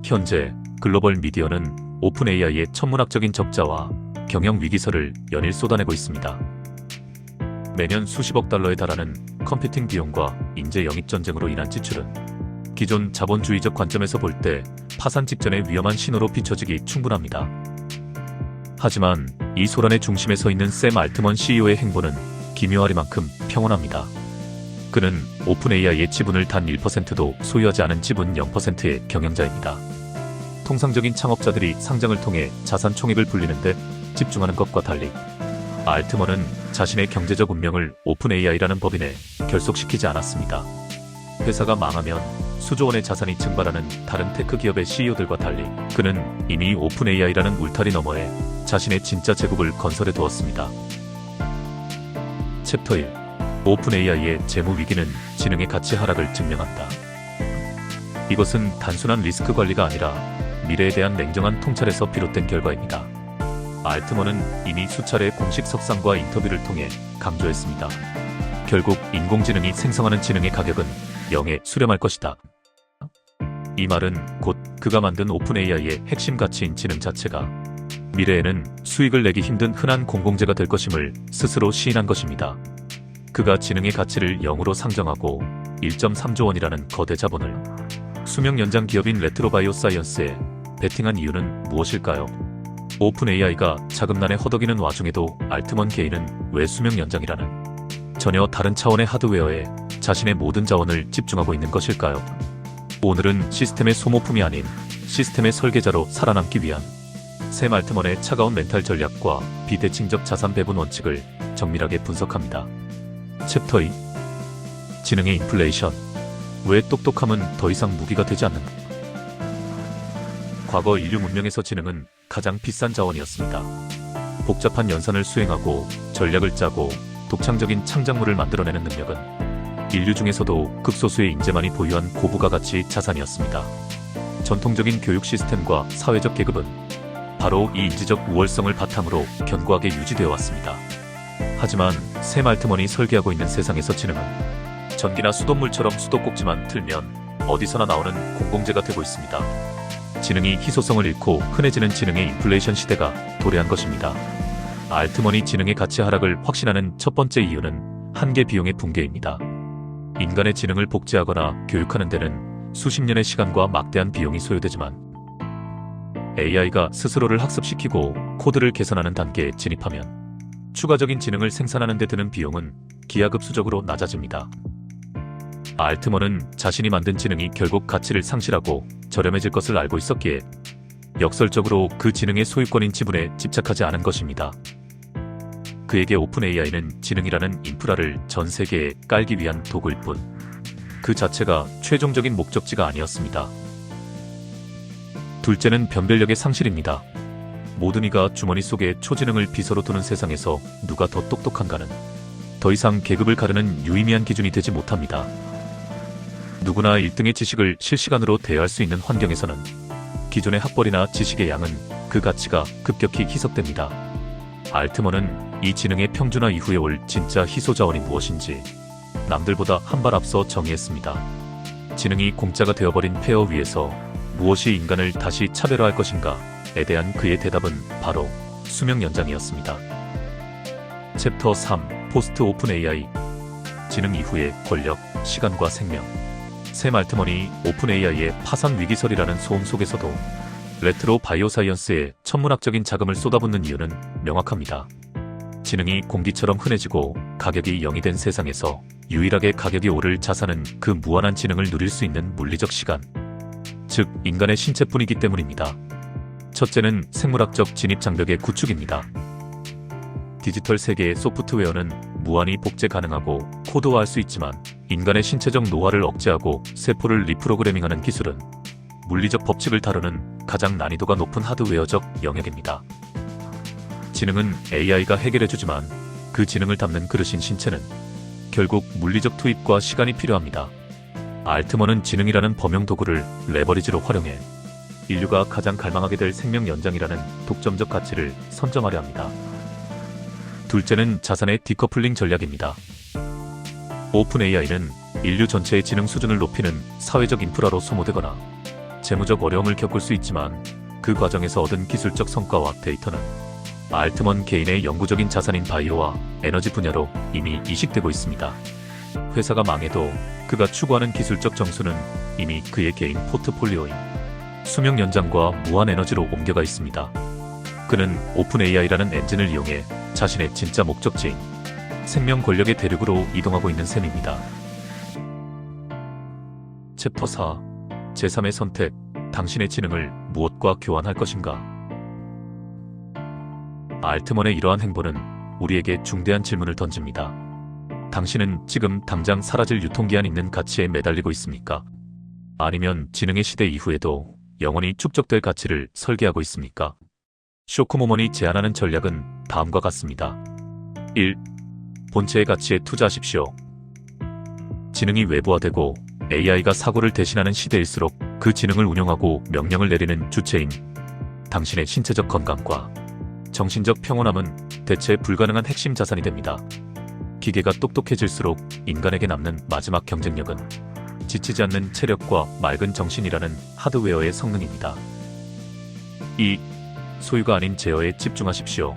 현재 글로벌 미디어는 오픈 AI의 천문학적인 적자와 경영 위기설을 연일 쏟아내고 있습니다. 매년 수십억 달러에 달하는 컴퓨팅 비용과 인재 영입 전쟁으로 인한 지출은 기존 자본주의적 관점에서 볼 때 파산 직전의 위험한 신호로 비춰지기 충분합니다. 하지만 이 소란의 중심에 서 있는 샘 알트먼 CEO의 행보는 기묘하리만큼 평온합니다. 그는 오픈 AI의 지분을 단 1%도 소유하지 않은 지분 0%의 경영자입니다. 통상적인 창업자들이 상장을 통해 자산 총액을 불리는데 집중하는 것과 달리 알트먼은 자신의 경제적 운명을 오픈 AI라는 법인에 결속시키지 않았습니다. 회사가 망하면 수조 원의 자산이 증발하는 다른 테크 기업의 CEO들과 달리 그는 이미 오픈 AI라는 울타리 너머에 자신의 진짜 제국을 건설해 두었습니다. 챕터 1. 오픈 AI의 재무 위기는 지능의 가치 하락을 증명한다. 이것은 단순한 리스크 관리가 아니라 미래에 대한 냉정한 통찰에서 비롯된 결과입니다. 알트먼은 이미 수차례 공식 석상과 인터뷰를 통해 강조했습니다. 결국 인공지능이 생성하는 지능의 가격은 0에 수렴할 것이다. 이 말은 곧 그가 만든 오픈 AI의 핵심 가치인 지능 자체가 미래에는 수익을 내기 힘든 흔한 공공재가 될 것임을 스스로 시인한 것입니다. 그가 지능의 가치를 0으로 상정하고 1.3조 원이라는 거대 자본을 수명 연장 기업인 레트로바이오사이언스에 베팅한 이유는 무엇일까요? 오픈 AI가 자금난에 허덕이는 와중에도 알트먼 개인은 왜 수명 연장이라는 전혀 다른 차원의 하드웨어에 자신의 모든 자원을 집중하고 있는 것일까요? 오늘은 시스템의 소모품이 아닌 시스템의 설계자로 살아남기 위한 샘 알트먼의 차가운 멘탈 전략과 비대칭적 자산 배분 원칙을 정밀하게 분석합니다. 챕터 2. 지능의 인플레이션. 왜 똑똑함은 더 이상 무기가 되지 않는가? 과거 인류 문명에서 지능은 가장 비싼 자원이었습니다. 복잡한 연산을 수행하고 전략을 짜고 독창적인 창작물을 만들어내는 능력은 인류 중에서도 극소수의 인재만이 보유한 고부가 가치 자산이었습니다. 전통적인 교육 시스템과 사회적 계급은 바로 이 인지적 우월성을 바탕으로 견고하게 유지되어 왔습니다. 하지만 샘 알트먼이 설계하고 있는 세상에서 지능은 전기나 수돗물처럼 수도꼭지만 틀면 어디서나 나오는 공공재가 되고 있습니다. 지능이 희소성을 잃고 흔해지는 지능의 인플레이션 시대가 도래한 것입니다. 알트먼이 지능의 가치 하락을 확신하는 첫 번째 이유는 한계 비용의 붕괴입니다. 인간의 지능을 복제하거나 교육하는 데는 수십 년의 시간과 막대한 비용이 소요되지만 AI가 스스로를 학습시키고 코드를 개선하는 단계에 진입하면 추가적인 지능을 생산하는 데 드는 비용은 기하급수적으로 낮아집니다. 알트먼은 자신이 만든 지능이 결국 가치를 상실하고 저렴해질 것을 알고 있었기에 역설적으로 그 지능의 소유권인 지분에 집착하지 않은 것입니다. 그에게 오픈 AI는 지능이라는 인프라를 전 세계에 깔기 위한 도구일 뿐 그 자체가 최종적인 목적지가 아니었습니다. 둘째는 변별력의 상실입니다. 모든 이가 주머니 속에 초지능을 비서로 두는 세상에서 누가 더 똑똑한가는 더 이상 계급을 가르는 유의미한 기준이 되지 못합니다. 누구나 1등의 지식을 실시간으로 대여할 수 있는 환경에서는 기존의 학벌이나 지식의 양은 그 가치가 급격히 희석됩니다. 알트먼은 이 지능의 평준화 이후에 올 진짜 희소자원이 무엇인지 남들보다 한 발 앞서 정의했습니다. 지능이 공짜가 되어버린 폐허 위에서 무엇이 인간을 다시 차별화할 것인가에 대한 그의 대답은 바로 수명 연장이었습니다. 챕터 3. 포스트 오픈 AI. 지능 이후의 권력, 시간과 생명. 샘 알트먼이 오픈 AI의 파산 위기설이라는 소음 속에서도 레트로 바이오사이언스에 천문학적인 자금을 쏟아붓는 이유는 명확합니다. 지능이 공기처럼 흔해지고 가격이 0이 된 세상에서 유일하게 가격이 오를 자산은 그 무한한 지능을 누릴 수 있는 물리적 시간, 즉 인간의 신체뿐이기 때문입니다. 첫째는 생물학적 진입장벽의 구축입니다. 디지털 세계의 소프트웨어는 무한히 복제 가능하고 코드화할 수 있지만 인간의 신체적 노화를 억제하고 세포를 리프로그래밍하는 기술은 물리적 법칙을 다루는 가장 난이도가 높은 하드웨어적 영역입니다. 지능은 AI가 해결해주지만 그 지능을 담는 그릇인 신체는 결국 물리적 투입과 시간이 필요합니다. 알트먼은 지능이라는 범용 도구를 레버리지로 활용해 인류가 가장 갈망하게 될 생명 연장이라는 독점적 가치를 선점하려 합니다. 둘째는 자산의 디커플링 전략입니다. 오픈 AI는 인류 전체의 지능 수준을 높이는 사회적 인프라로 소모되거나 재무적 어려움을 겪을 수 있지만 그 과정에서 얻은 기술적 성과와 데이터는 알트먼 개인의 영구적인 자산인 바이오와 에너지 분야로 이미 이식되고 있습니다. 회사가 망해도 그가 추구하는 기술적 정수는 이미 그의 개인 포트폴리오인 수명 연장과 무한 에너지로 옮겨가 있습니다. 그는 오픈 AI라는 엔진을 이용해 자신의 진짜 목적지인 생명 권력의 대륙으로 이동하고 있는 셈입니다. 챕터 4. 제3의 선택. 당신의 지능을 무엇과 교환할 것인가? 알트먼의 이러한 행보는 우리에게 중대한 질문을 던집니다. 당신은 지금 당장 사라질 유통기한 있는 가치에 매달리고 있습니까? 아니면 지능의 시대 이후에도 영원히 축적될 가치를 설계하고 있습니까? 쇼크모먼이 제안하는 전략은 다음과 같습니다. 1. 본체의 가치에 투자하십시오. 지능이 외부화되고 AI가 사고를 대신하는 시대일수록 그 지능을 운영하고 명령을 내리는 주체인 당신의 신체적 건강과 정신적 평온함은 대체 불가능한 핵심 자산이 됩니다. 기계가 똑똑해질수록 인간에게 남는 마지막 경쟁력은 지치지 않는 체력과 맑은 정신이라는 하드웨어의 성능입니다. 2. 소유가 아닌 제어에 집중하십시오.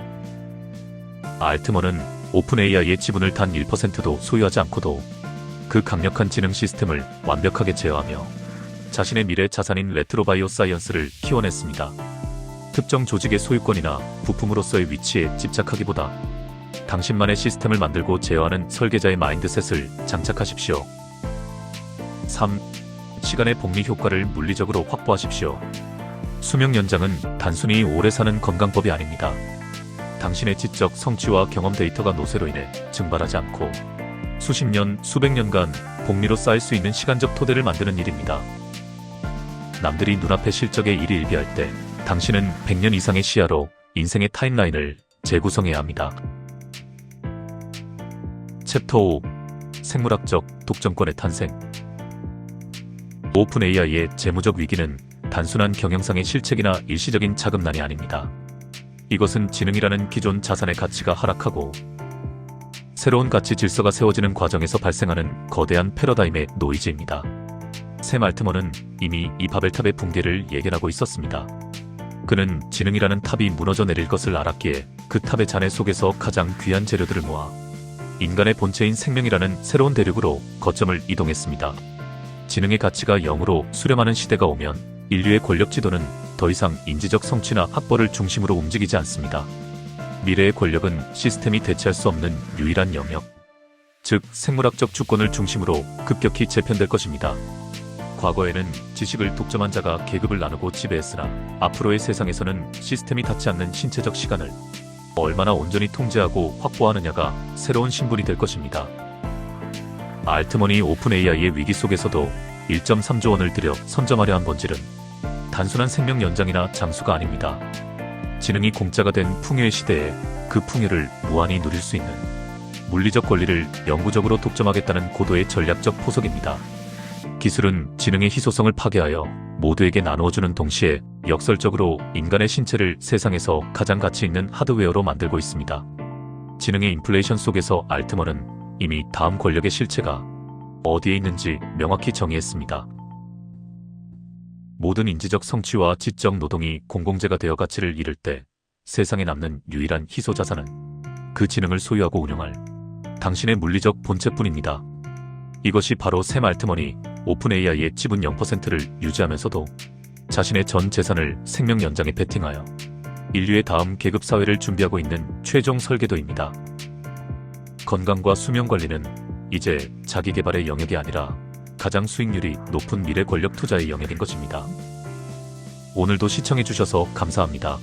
알트먼은 오픈 AI의 지분을 단 1%도 소유하지 않고도 그 강력한 지능 시스템을 완벽하게 제어하며 자신의 미래 자산인 레트로바이오 사이언스를 키워냈습니다. 특정 조직의 소유권이나 부품으로서의 위치에 집착하기보다 당신만의 시스템을 만들고 제어하는 설계자의 마인드셋을 장착하십시오. 3. 시간의 복리 효과를 물리적으로 확보하십시오. 수명 연장은 단순히 오래 사는 건강법이 아닙니다. 당신의 지적 성취와 경험 데이터가 노쇠로 인해 증발하지 않고 수십 년, 수백 년간 복리로 쌓일 수 있는 시간적 토대를 만드는 일입니다. 남들이 눈앞의 실적에 일희일비할 때 당신은 100년 이상의 시야로 인생의 타임라인을 재구성해야 합니다. 챕터 5. 생물학적 독점권의 탄생. 오픈 AI의 재무적 위기는 단순한 경영상의 실책이나 일시적인 자금난이 아닙니다. 이것은 지능이라는 기존 자산의 가치가 하락하고 새로운 가치 질서가 세워지는 과정에서 발생하는 거대한 패러다임의 노이즈입니다. 샘 알트먼은 이미 이 바벨탑의 붕괴를 예견하고 있었습니다. 그는 지능이라는 탑이 무너져 내릴 것을 알았기에 그 탑의 잔해 속에서 가장 귀한 재료들을 모아 인간의 본체인 생명이라는 새로운 대륙으로 거점을 이동했습니다. 지능의 가치가 0으로 수렴하는 시대가 오면 인류의 권력 지도는 더 이상 인지적 성취나 학벌을 중심으로 움직이지 않습니다. 미래의 권력은 시스템이 대체할 수 없는 유일한 영역, 즉 생물학적 주권을 중심으로 급격히 재편될 것입니다. 과거에는 지식을 독점한 자가 계급을 나누고 지배했으나 앞으로의 세상에서는 시스템이 닿지 않는 신체적 시간을 얼마나 온전히 통제하고 확보하느냐가 새로운 신분이 될 것입니다. 알트먼이 오픈 AI의 위기 속에서도 1.3조 원을 들여 선점하려 한 본질은 단순한 생명 연장이나 장수가 아닙니다. 지능이 공짜가 된 풍요의 시대에 그 풍요를 무한히 누릴 수 있는 물리적 권리를 영구적으로 독점하겠다는 고도의 전략적 포석입니다. 기술은 지능의 희소성을 파괴하여 모두에게 나누어주는 동시에 역설적으로 인간의 신체를 세상에서 가장 가치 있는 하드웨어로 만들고 있습니다. 지능의 인플레이션 속에서 알트먼은 이미 다음 권력의 실체가 어디에 있는지 명확히 정의했습니다. 모든 인지적 성취와 지적 노동이 공공재가 되어 가치를 잃을 때 세상에 남는 유일한 희소 자산은 그 지능을 소유하고 운영할 당신의 물리적 본체뿐입니다. 이것이 바로 샘 알트먼이 오픈 AI의 지분 0%를 유지하면서도 자신의 전 재산을 생명 연장에 베팅하여 인류의 다음 계급 사회를 준비하고 있는 최종 설계도입니다. 건강과 수명 관리는 이제 자기 개발의 영역이 아니라 가장 수익률이 높은 미래 권력 투자의 영역인 것입니다. 오늘도 시청해주셔서 감사합니다.